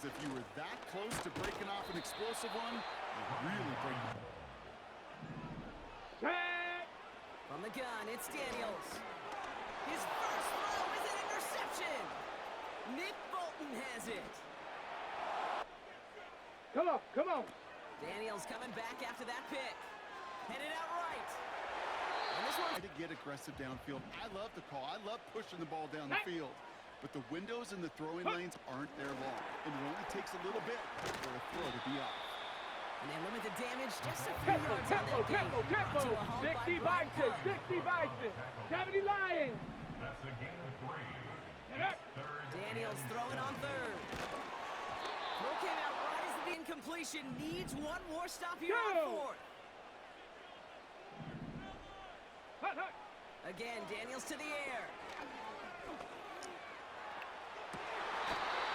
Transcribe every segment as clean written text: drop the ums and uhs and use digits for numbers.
because if you were that close to breaking off an explosive one, you really break it. From the gun, it's Daniels. His first throw is an interception. Nick Bolton has it. Come on, come on. Daniels coming back after that pick. Headed out right. And this one To get aggressive downfield. I love the call. I love pushing the ball down the field. But the windows in the throwing lanes aren't there long. And it only takes a little bit for a throw to be off. And they limit the damage just a few yards on that game. Tempo. 60 Bison, 60 Bison. 70 Lions. That's a game of 3. Daniels throwing on third. Throw came out right as the incompletion. Needs one more stop here on fourth. Again, Daniels to the air.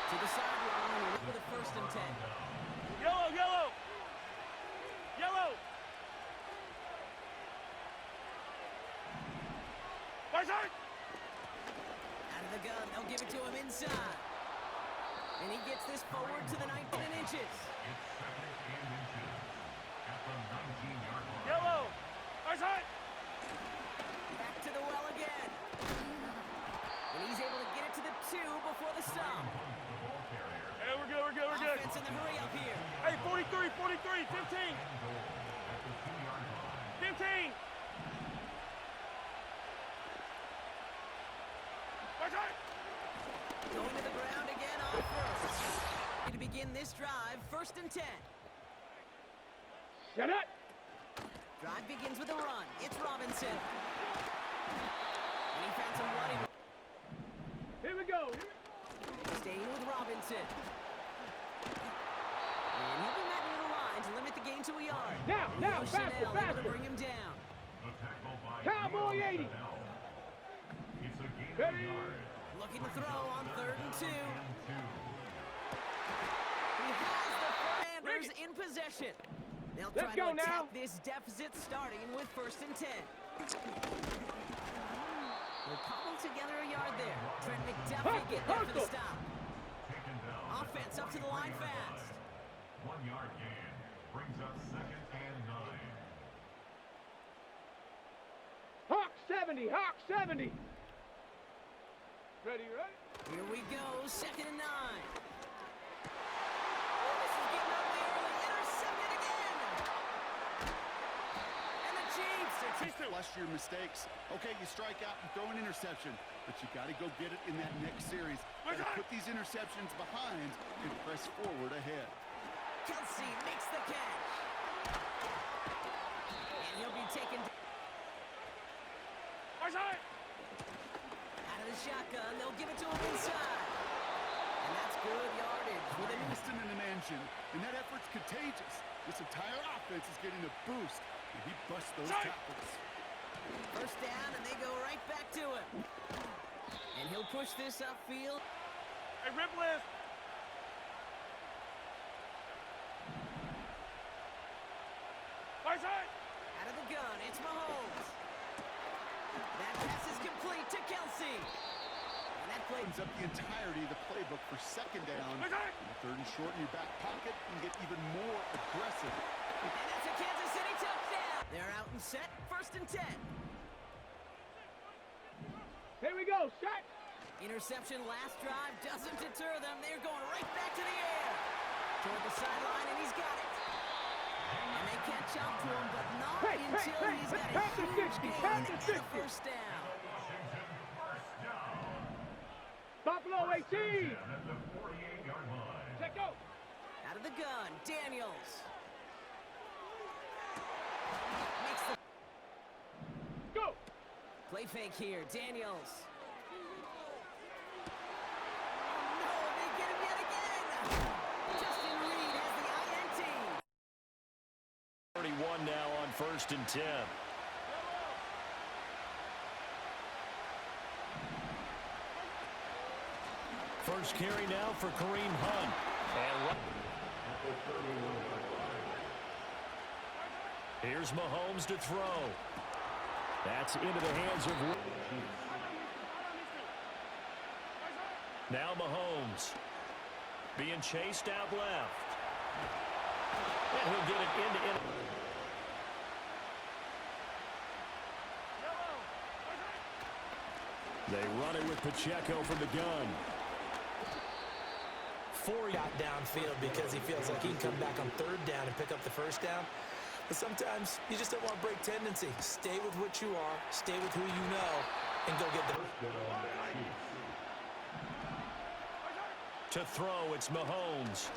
To the sideline with a 1st and 10. Yellow, yellow. Yellow. Bison. Out of the gun, they'll give it to him inside. And he gets this forward to the 19 inches. It's 2nd and inches at the 19-yard line. Yellow. Bison. Back to the well again. And he's able to get it to the 2 before the stop. Hey, we're good, we're good, we're good. Offense in the hurry up here. Hey, 43, 15. 15. Bison. Going to the ground again on first. To begin this drive, 1st and 10. Shut up. Drive begins with a run. It's Robinson. And he found some running. Here we go. Staying with Robinson. And he'll be met near the line to limit the gain to a yard. Now, faster, Chanel able faster. to bring him down. The tackle by Cowboy 80. It's a game Ready. of yard. Looking to throw on 3rd and 2. And 2. He has the Commanders in possession. They'll try Let's to go attack now. this deficit starting with 1st and 10. They'll cobble together a yard there. Trent McDuffie get there for the stop. Taken down. Offense up to the line fast. 1-yard gain brings up 2nd and 9. Hawk 70, Hawk 70. Ready, right? Here we go, 2nd and 9. Oh, this is getting up there early. Intercepted again. And the Chiefs are Flush your mistakes. Okay, you strike out and throw an interception, but you got to go get it in that next series. Got to put these interceptions behind and press forward ahead. Kelsey makes the catch. And he'll be taken Bison. out of the shotgun. They'll give it to him inside. And that's good yardage with a Piston and an engine, and that effort's contagious. This entire offense is getting a boost, and he busts those tackles. 1st down, and they go right back to him. And he'll push this upfield. Hey, rip list. Bison. Out of the gun, it's Mahomes. That pass is complete to Kelsey. And that play Opens up the entirety of the playbook for 2nd down. Bison. And 3rd and short in your back pocket and get even more aggressive. And that's a Kansas City touchdown. They're out and set, 1st and 10. Here we go, shot. Interception last drive doesn't deter them. They're going right back to the air. Toward the sideline, and he's got it. And they catch up to him, but not until he's got a huge gain and a 1st down. Buffalo 18. At the 48-yard line. Check go. Out of the gun, Daniels. Makes the Go. play fake here, Daniels. Oh no, they get him yet again. Justin Reed has the INT. 31 now on 1st and 10. First carry now for Kareem Hunt. And here's Mahomes to throw. That's into the hands of now Mahomes. Being chased out left. And he'll get it end-to-end. They run it with Pacheco from the gun. Got downfield because he feels like he can come back on third down and pick up the first down. But sometimes you just don't want to break tendency. Stay with what you are, stay with who you know, and go get the... To throw, it's Mahomes.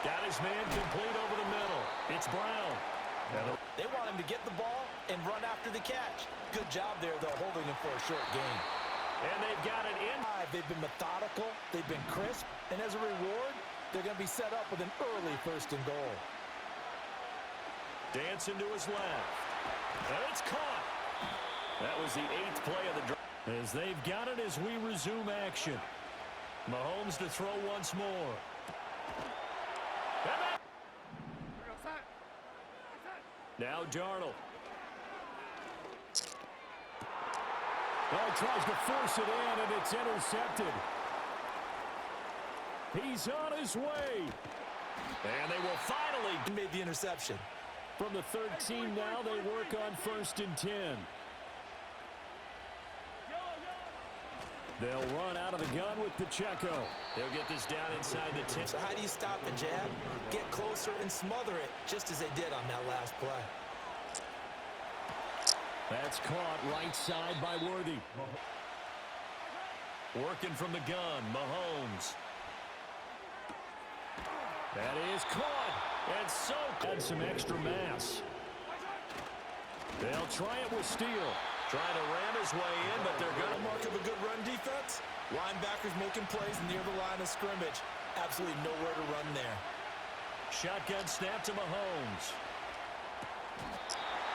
Got his man complete over the middle. It's Brown. They want him to get the ball and run after the catch. Good job there, though, holding him for a short gain. And they've got it in. They've been methodical, they've been crisp, and as a reward, they're going to be set up with an early 1st and goal. Dancing to his left. And it's caught. That was the 8th play of the drive. As they've got it as we resume action. Mahomes to throw once more. Now Darnold. Well, he tries to force it in, and it's intercepted. He's on his way. And they will finally made the interception. From the 13 now, they work on 1st and 10. They'll run out of the gun with Pacheco. They'll get this down inside the 10. So how do you stop the jab? Get closer and smother it, just as they did on that last play. That's caught right side by Worthy. Working from the gun, Mahomes. That is caught. And so add some extra mass. They'll try it with Steele. Trying to ram his way in, but they're going to mark of a good run defense. Linebackers making plays near the line of scrimmage. Absolutely nowhere to run there. Shotgun snap to Mahomes.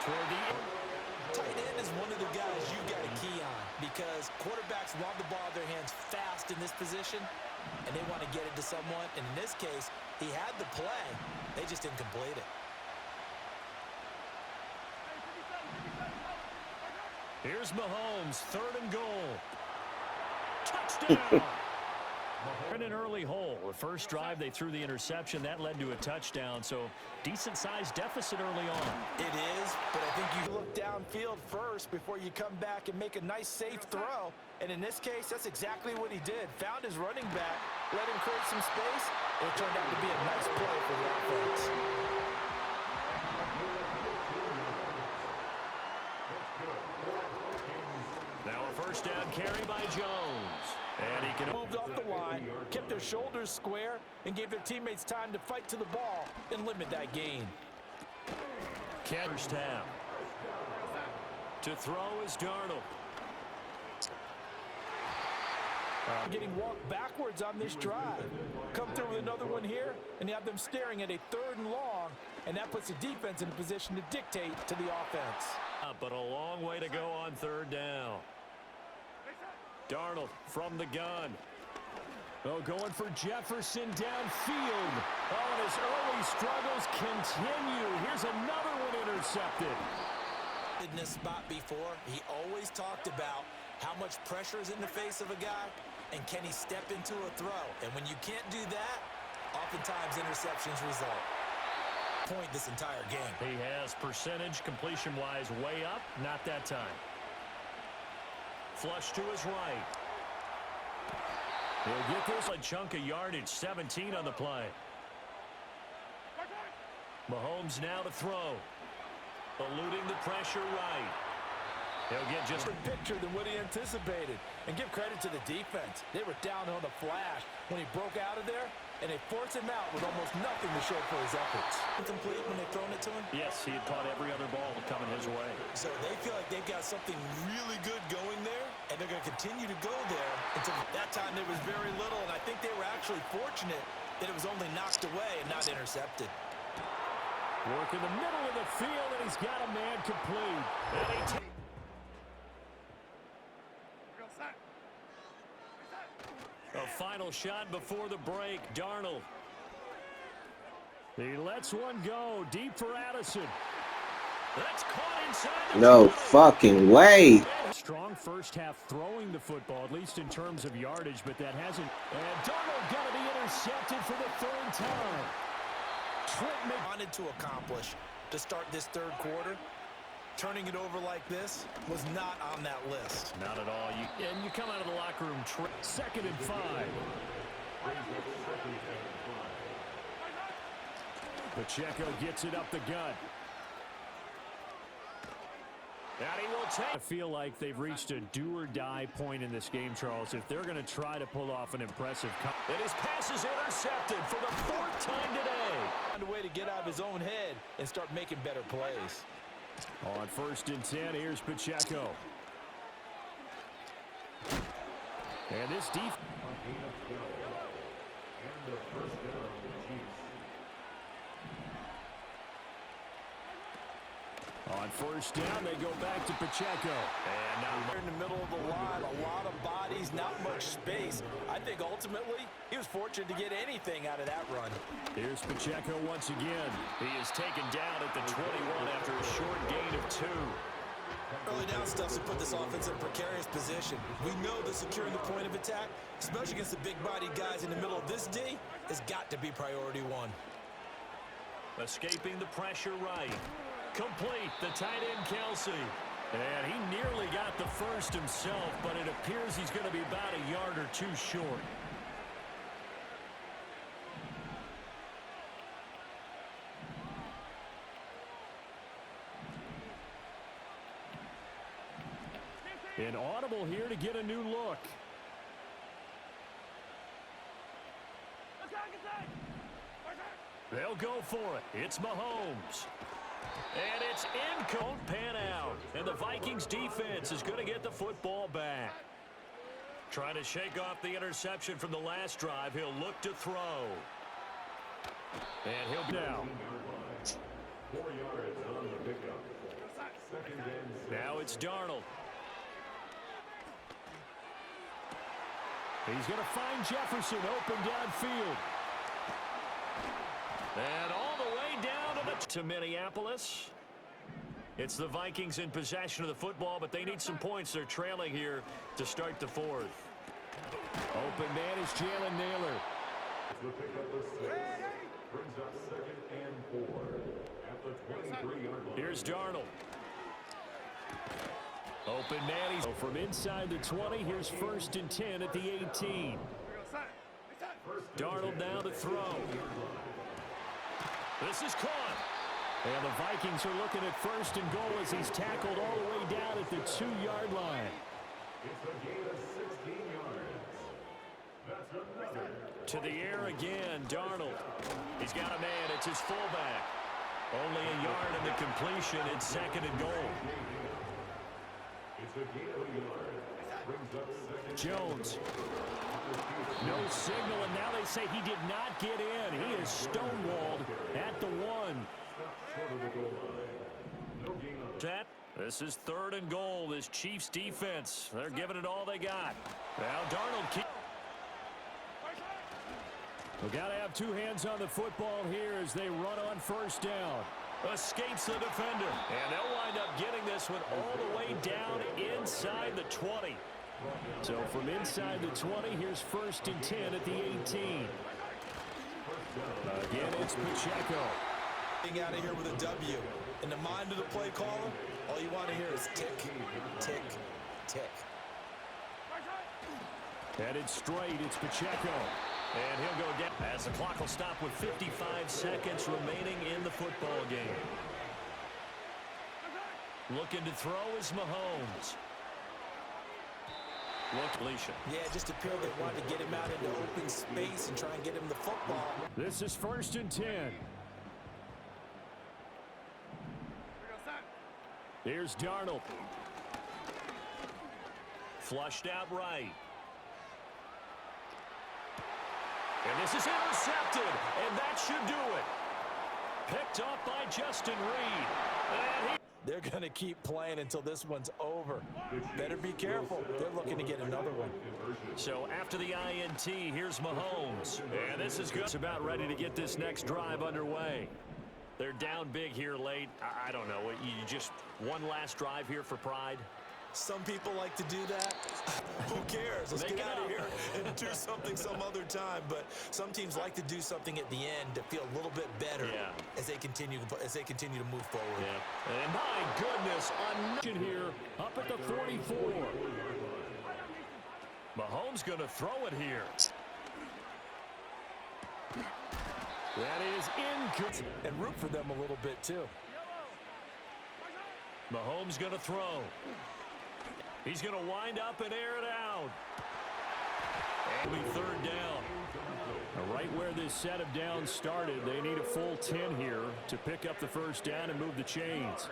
Toward the tight end is one of the guys you got to key on because quarterbacks want the ball in their hands fast in this position, and they want to get it to someone. And in this case, he had the play. They just didn't complete it. Here's Mahomes, 3rd and goal. Touchdown! In an early hole. The first drive, they threw the interception. That led to a touchdown, so decent-sized deficit early on. It is, but I think you look downfield first before you come back and make a nice, safe throw. And in this case, that's exactly what he did. Found his running back, let him create some space, and it turned out to be a nice play for the offense. Now a first down carry by Jones. And he can moved off the line, kept their shoulders square, and gave their teammates time to fight to the ball and limit that gain. First half. To throw is Darnold. Getting walked backwards on this drive. Come through with another one here, and you have them staring at a 3rd and long, and that puts the defense in a position to dictate to the offense. But a long way to go on 3rd down. Darnold from the gun. Oh, going for Jefferson downfield. Oh, and his early struggles continue. Here's another one intercepted. In this spot before, he always talked about how much pressure is in the face of a guy, and can he step into a throw? And when you can't do that, oftentimes interceptions result. Point this entire game. He has percentage completion-wise way up. Not that time. Flush to his right. He'll get this a chunk of yardage. 17 on the play. Mahomes now to throw. Eluding the pressure right. He'll get just a picture than what he anticipated. And give credit to the defense. They were down on the flash when he broke out of there, and they forced him out with almost nothing to show for his efforts. Complete when they've thrown it to him? Yes, he had caught every other ball coming his way. So they feel like they've got something really good going there, and they're going to continue to go there until that time there was very little, and I think they were actually fortunate that it was only knocked away and not intercepted. Work in the middle of the field, and he's got a man complete. And he a final shot before the break. Darnold. He lets one go deep for Addison. That's caught inside the No 20. fucking way. Strong first half throwing the football, at least in terms of yardage, but that hasn't. And Darnold got to be intercepted for the third time. Trent wanted to accomplish to start this third quarter. Turning it over like this was not on that list. Not at all. And you come out of the locker room. 2nd and 5. Pacheco gets it up the gut. And he will take. I feel like they've reached a do-or-die point in this game, Charles, if they're going to try to pull off an impressive and his pass is intercepted for the 4th time today. Found a way to get out of his own head and start making better plays. On 1st and 10, here's Pacheco. And this defense. On 1st down, they go back to Pacheco. And now They're in the middle of the line, a lot of bodies, not much space. I think ultimately he was fortunate to get anything out of that run. here's Pacheco once again. He is taken down at the 21 after a short gain of 2. Early down stuff to put this offense in a precarious position. We know that securing the point of attack, especially against the big-bodied guys in the middle of this D, has got to be priority 1. Escaping the pressure right. Complete, the tight end Kelsey. And he nearly got the first himself, but it appears he's going to be about a yard or 2 short. An audible here to get a new look. They'll go for it. It's Mahomes. And it's in. Don't pan out. And the Vikings defense is going to get the football back. Trying to shake off the interception from the last drive. He'll look to throw. And he'll down. 4 yards on the pickup. 2nd and 6. Now it's Darnold. He's going to find Jefferson open downfield. And all the way down to Minneapolis. It's the Vikings in possession of the football, but they need some points. They're trailing here to start the 4th. Open man is Jalen Naylor. The pickup of 6 brings up 2nd and 4 at the 23-yard line. Here's Darnold. Open man. He's from inside the 20. Here's 1st and 10 at the 18. Darnold now to throw. This is caught. And the Vikings are looking at 1st and goal as he's tackled all the way down at the 2-yard line. It's a gain of 16 yards. That's another. To the air again, Darnold. He's got a man. It's his fullback. Only a yard in the completion. It's 2nd and goal. It's a gain of a yard. Brings up 2nd. Jones. No signal, and now they say he did not get in. He is stonewalled at the 1. Short of the goal line. No gain on the Set. This is 3rd and goal. This Chiefs defense, they're giving it all they got. Now Darnold. We've got to have 2 hands on the football here as they run on 1st down. Escapes the defender. And they'll wind up getting this one all the way down inside the 20. So from inside the 20, here's 1st and 10 at the 18. Again, it's Pacheco. Getting out of here with a W. In the mind of the play caller, all you want to hear is tick, tick, tick. Headed straight, it's Pacheco. And he'll go again as the clock will stop with 55 seconds remaining in the football game. Looking to throw is Mahomes. Look, Alicia. Yeah, just appeared they wanted to get him out into open space and try and get him the football. This is 1st and 10. Here's Darnold. Flushed out right. And this is intercepted, and that should do it. Picked up by Justin Reed. And They're going to keep playing until this one's over. Better be careful. They're looking to get another one. So after the INT, here's Mahomes. And this is good. It's about ready to get this next drive underway. They're down big here late. I don't know. You just one last drive here for pride? Some people like to do that. Who cares? Let's get out of here and do something some other time. But some teams like to do something at the end to feel a little bit better as they continue to move forward. Yeah. And my goodness, on here up at the 44. Mahomes going to throw it here. That is incomplete. And root for them a little bit, too. Mahomes going to throw. He's going to wind up and air it out. And it'll be third down. Now, right where this set of downs started, they need a full 10 here to pick up the first down and move the chains.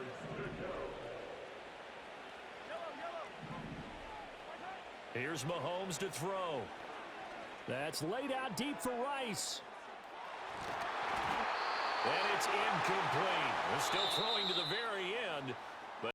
Here's Mahomes to throw. That's laid out deep for Rice. And it's incomplete. They're still throwing